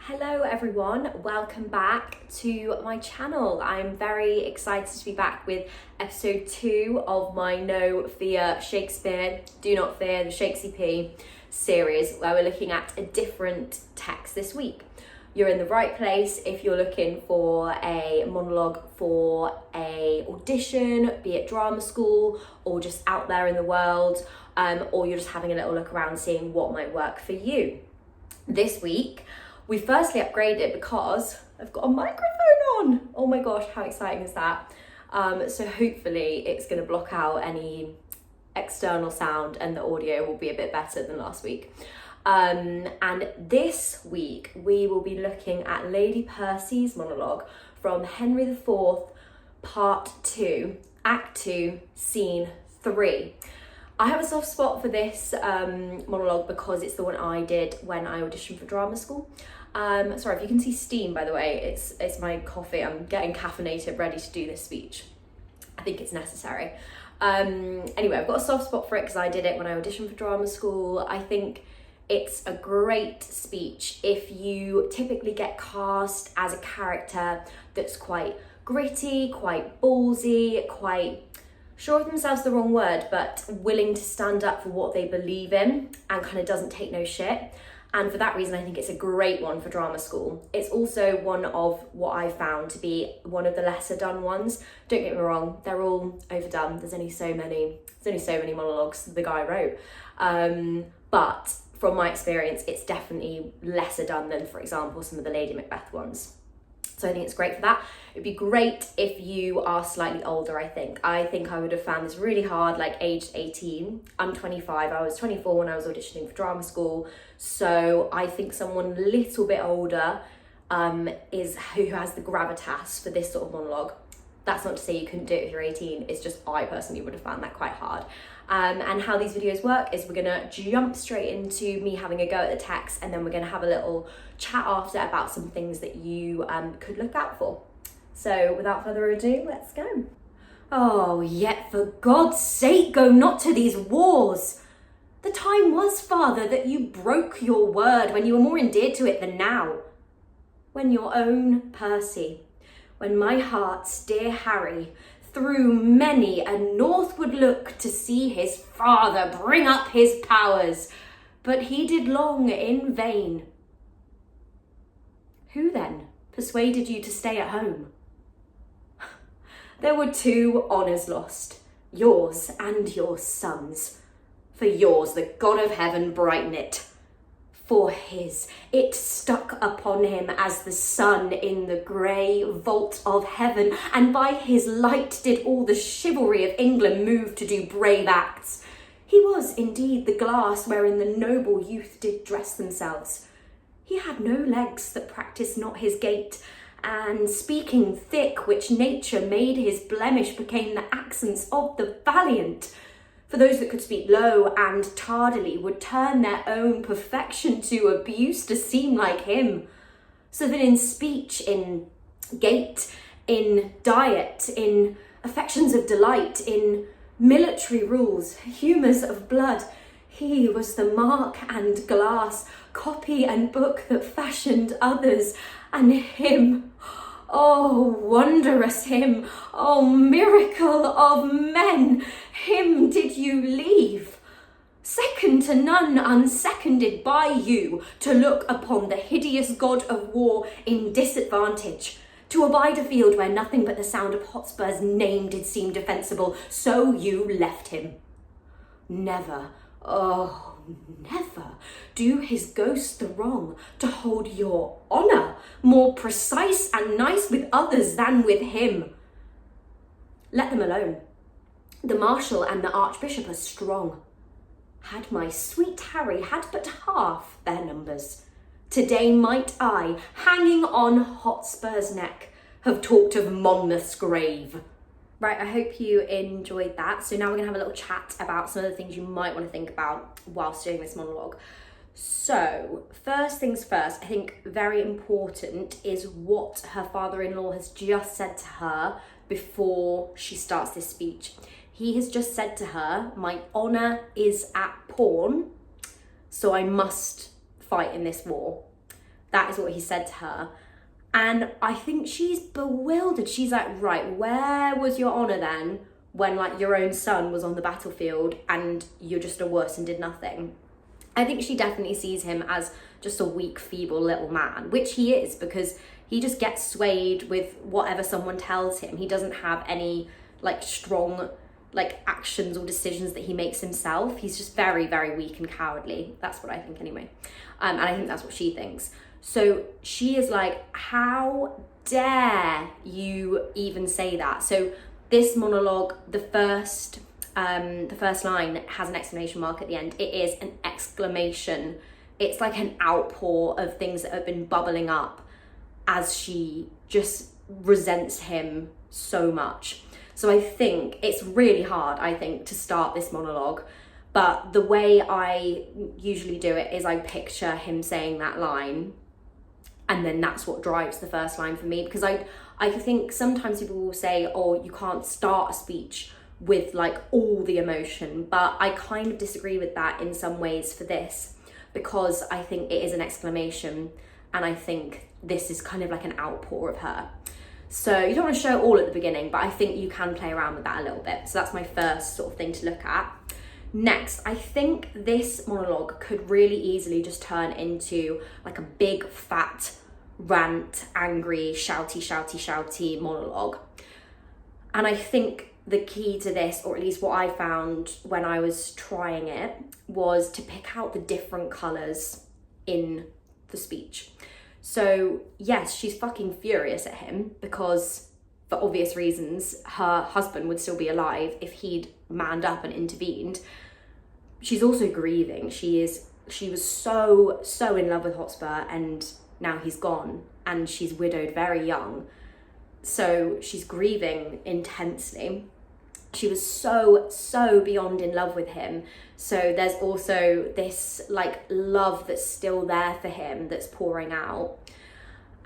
Hello everyone, welcome back to my channel. I'm very excited to be back with episode 2 of my No Fear Shakespeare, Do Not Fear the Shakespeare series, where we're looking at a different text this week. You're in the right place if you're looking for a monologue for a audition, be it drama school or just out there in the world, or you're just having a little look around seeing what might work for you. This week, we firstly upgraded because I've got a microphone on. Oh my gosh, how exciting is that? So hopefully it's going to block out any external sound and the audio will be a bit better than last week. And this week we will be looking at Lady Percy's monologue from Henry IV, Part 2, Act 2, Scene 3. I have a soft spot for this monologue because it's the one I did when I auditioned for drama school. Sorry if you can see steam, by the way, it's my coffee. I'm getting caffeinated, ready to do this speech. I think it's necessary. Anyway, I've got a soft spot for it because I did it when I auditioned for drama school. I think it's a great speech if you typically get cast as a character that's quite gritty, quite ballsy, quite sure of themselves, the wrong word, but willing to stand up for what they believe in and kind of doesn't take no shit. And for that reason, I think it's a great one for drama school. It's also one of what I found to be one of the lesser done ones. Don't get me wrong, they're all overdone. There's only so many monologues the guy wrote. But from my experience, it's definitely lesser done than, for example, some of the Lady Macbeth ones. So I think it's great for that. It'd be great if you are slightly older, I think. I think I would have found this really hard, like aged 18. I'm 25, I was 24 when I was auditioning for drama school. So I think someone a little bit older is who has the gravitas for this sort of monologue. That's not to say you couldn't do it if you're 18, it's just I personally would have found that quite hard. And how these videos work is we're gonna jump straight into me having a go at the text, and then we're gonna have a little chat after about some things that you could look out for. So without further ado, let's go. Oh, yet for God's sake, go not to these wars. The time was, Father, that you broke your word when you were more endeared to it than now. When your own Percy, when my heart's dear Harry, through many a northward look to see his father bring up his powers, but he did long in vain. Who then persuaded you to stay at home? There were 2 honours lost, yours and your son's. For yours the God of heaven brighten it. For his, it stuck upon him as the sun in the grey vault of heaven, and by his light did all the chivalry of England move to do brave acts. He was indeed the glass wherein the noble youth did dress themselves. He had no legs that practised not his gait, and speaking thick, which nature made his blemish, became the accents of the valiant. For those that could speak low and tardily would turn their own perfection to abuse to seem like him. So that in speech, in gait, in diet, in affections of delight, in military rules, humours of blood, he was the mark and glass, copy and book that fashioned others, and him, oh, wondrous him, oh, miracle of men, him did you leave, second to none, unseconded by you, to look upon the hideous god of war in disadvantage, to abide a field where nothing but the sound of Hotspur's name did seem defensible, so you left him. Never, oh, never do his ghost the wrong to hold your honour more precise and nice with others than with him. Let them alone. The marshal and the archbishop are strong. Had my sweet Harry had but half their numbers, today might I, hanging on Hotspur's neck, have talked of Monmouth's grave. Right, I hope you enjoyed that. So now we're gonna have a little chat about some of the things you might want to think about whilst doing this monologue. So first things first, I think very important is what her father-in-law has just said to her before she starts this speech. He has just said to her, my honour is at pawn, so I must fight in this war. That is what he said to her. And I think she's bewildered. She's like, right, where was your honour then when like your own son was on the battlefield and you're just a wuss and did nothing? I think she definitely sees him as just a weak, feeble little man, which he is, because he just gets swayed with whatever someone tells him. He doesn't have any like strong like actions or decisions that he makes himself. He's just very, very weak and cowardly. That's what I think anyway. And I think that's what she thinks. So she is like, how dare you even say that? So this monologue, the first line has an exclamation mark at the end. It is an exclamation. It's like an outpour of things that have been bubbling up as she just resents him so much. So I think it's really hard, I think, to start this monologue. But the way I usually do it is I picture him saying that line, and then that's what drives the first line for me. Because I think sometimes people will say, oh, you can't start a speech with like all the emotion, but I kind of disagree with that in some ways for this, because I think it is an exclamation, and I think this is kind of like an outpour of her. So you don't want to show it all at the beginning, but I think you can play around with that a little bit. So that's my first sort of thing to look at. Next, I think this monologue could really easily just turn into like a big fat rant, angry, shouty monologue. And I think the key to this, or at least what I found when I was trying it, was to pick out the different colours in the speech. So yes, she's fucking furious at him because, for obvious reasons, her husband would still be alive if he'd manned up and intervened. She's also grieving. She was so in love with Hotspur, and now he's gone, and she's widowed very young. So she's grieving intensely. She was so beyond in love with him. So there's also this like love that's still there for him that's pouring out.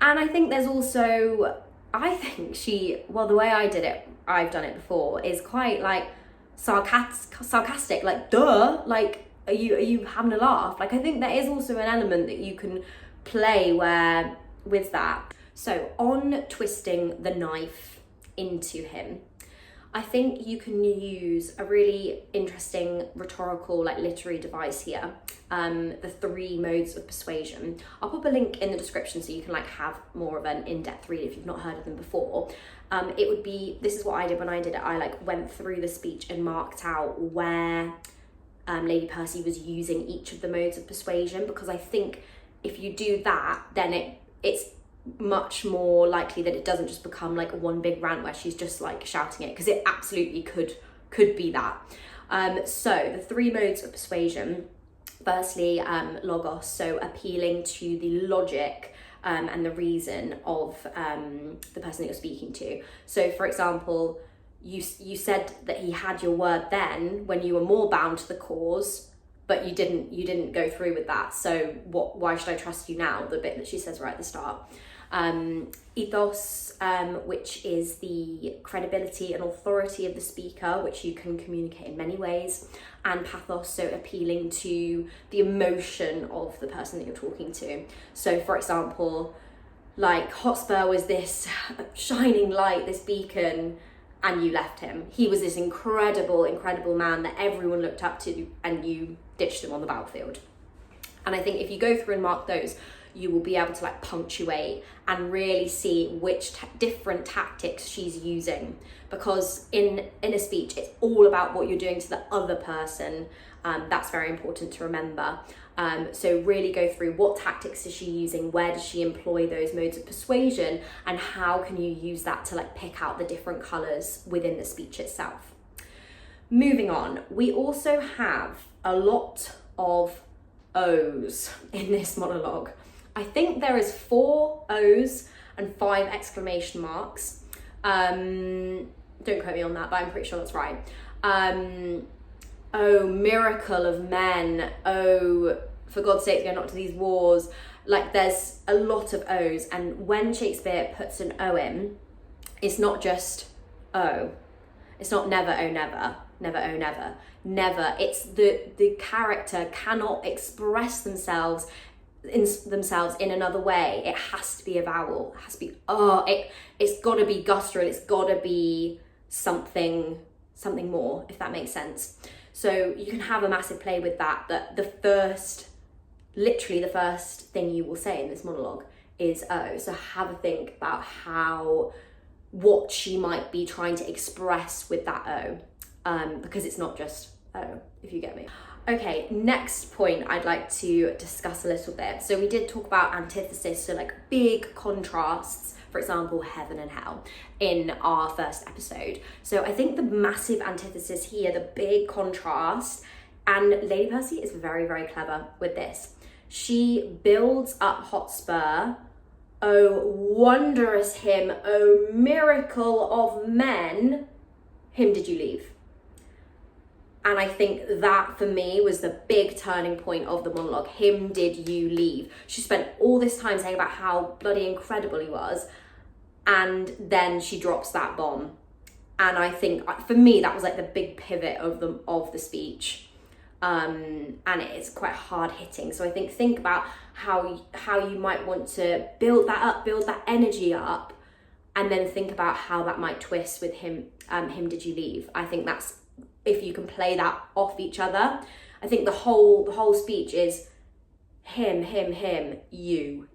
And I think there's also, I think the way I did it, I've done it before, is quite like sarcastic, like duh, like are you having a laugh? Like I think there is also an element that you can play where with that. So on twisting the knife into him, I think you can use a really interesting rhetorical, like literary device here, the Three Modes of Persuasion. I'll put a link in the description so you can like have more of an in-depth read if you've not heard of them before. It would be, this is what I did when I did it. I like went through the speech and marked out where Lady Percy was using each of the modes of persuasion, because I think if you do that, then it's much more likely that it doesn't just become like one big rant where she's just like shouting it, because it absolutely could be that. So the three modes of persuasion, firstly, logos, so appealing to the logic and the reason of the person that you're speaking to. So for example, you said that he had your word then when you were more bound to the cause, but you didn't go through with that. So why should I trust you now? The bit that she says right at the start. Ethos, which is the credibility and authority of the speaker, which you can communicate in many ways. And pathos, so appealing to the emotion of the person that you're talking to. So for example, like Hotspur was this shining light, this beacon, and you left him. He was this incredible man that everyone looked up to, and you ditched him on the battlefield. And I think if you go through and mark those, you will be able to like punctuate and really see which different tactics she's using, because in a speech it's all about what you're doing to the other person. That's very important to remember. So really go through what tactics is she using, where does she employ those modes of persuasion, and how can you use that to like pick out the different colours within the speech itself. Moving on, we also have a lot of O's in this monologue. I think there is 4 O's and 5 exclamation marks. Don't quote me on that, but I'm pretty sure that's right. Oh, miracle of men. Oh, for God's sake, go not to these wars. Like there's a lot of O's, and when Shakespeare puts an O in, it's not just oh. It's not never, oh never, never, oh never. Never. It's the character cannot express themselves in themselves in another way, it has to be a vowel. It has to be it's got to be guttural. It's got to be something more, if that makes sense. So you can have a massive play with that, but literally the first thing you will say in this monologue is oh. So have a think about what she might be trying to express with that oh, because it's not just oh, if you get me. Okay, next point I'd like to discuss a little bit. So we did talk about antithesis, so like big contrasts, for example, heaven and hell, in our first episode. So I think the massive antithesis here, the big contrast, and Lady Percy is very, very clever with this. She builds up Hotspur, oh wondrous hymn, oh miracle of men, him did you leave? And I think that for me was the big turning point of the monologue. Him did you leave? She spent all this time saying about how bloody incredible he was, and then she drops that bomb. And I think for me that was like the big pivot of the speech. And it is quite hard hitting. So I think about how you might want to build that up, build that energy up, and then think about how that might twist with him did you leave? I think that's, if you can play that off each other. I think the whole speech is him, you,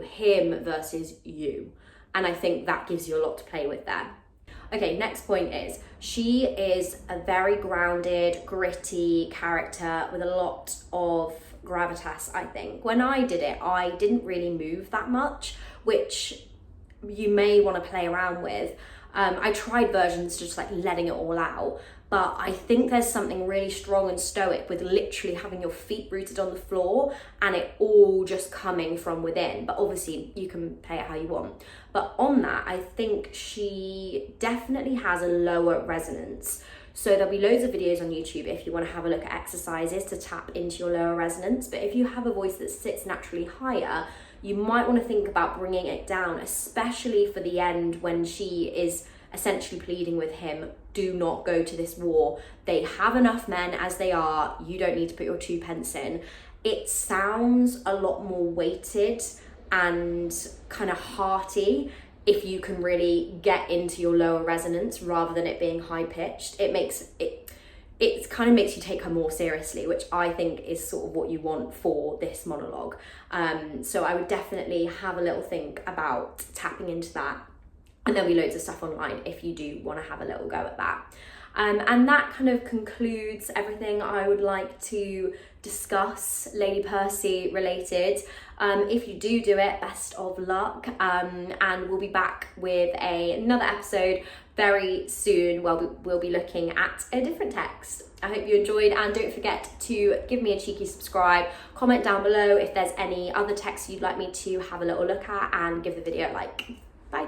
him versus you. And I think that gives you a lot to play with there. Okay, next point is, she is a very grounded, gritty character with a lot of gravitas, I think. When I did it, I didn't really move that much, which you may want to play around with. I tried versions just like letting it all out, but I think there's something really strong and stoic with literally having your feet rooted on the floor and it all just coming from within. But obviously you can play it how you want. But on that, I think she definitely has a lower resonance. So there'll be loads of videos on YouTube if you want to have a look at exercises to tap into your lower resonance. But if you have a voice that sits naturally higher, you might want to think about bringing it down, especially for the end when she is essentially pleading with him, do not go to this war. They have enough men as they are. You don't need to put your 2 pence in. It sounds a lot more weighted and kind of hearty if you can really get into your lower resonance rather than it being high pitched. It kind of makes you take her more seriously, which I think is sort of what you want for this monologue. So I would definitely have a little think about tapping into that. And there'll be loads of stuff online if you do want to have a little go at that. And that kind of concludes everything I would like to discuss Lady Percy related. If you do it, best of luck. And we'll be back with another episode very soon where we'll be looking at a different text. I hope you enjoyed, and don't forget to give me a cheeky subscribe, comment down below if there's any other texts you'd like me to have a little look at, and give the video a like.